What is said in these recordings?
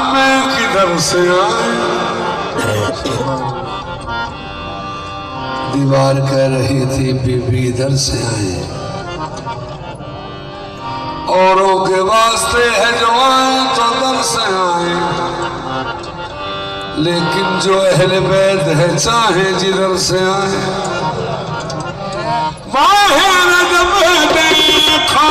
में किधर से आए। दीवार कह रही थी बीबी इधर से आए, औरों के वास्ते है जो आए तो दर से आए, लेकिन जो अहले बैत है चाहे जिधर से आए। बाहर जब देखा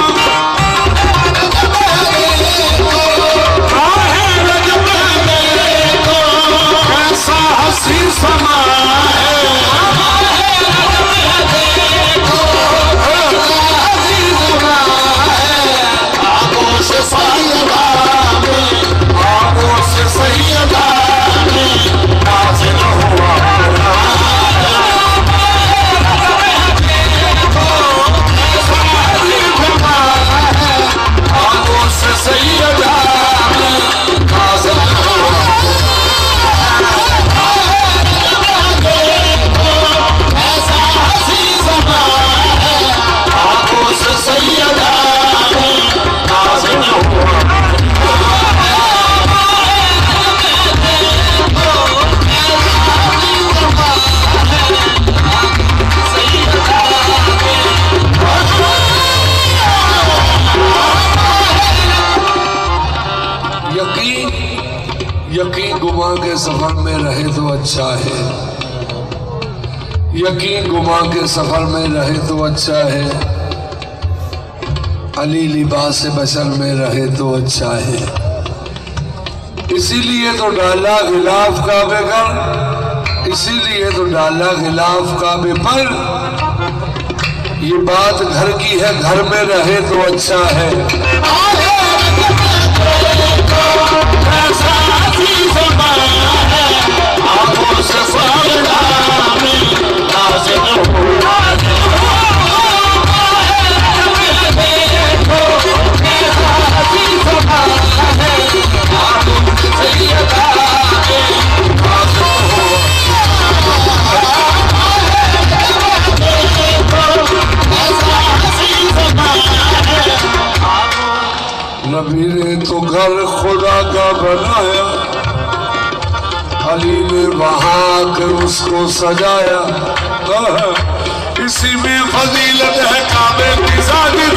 कैसा हंसी समा यकीन गुमा के सफर में रहे तो अच्छा है, यकीन गुमा के सफर में रहे तो अच्छा है, अली लिबास बशर में रहे तो अच्छा है। इसीलिए तो डाला गिलाफ काबे पर, इसीलिए तो डाला गिलाफ काबे पर। ये बात घर की है, घर में रहे तो अच्छा है। नबी ने तो घर खुदा का बनाया, अली ने वहां के उसको सजाया। इसी में फजीलत है काबे की साजिद।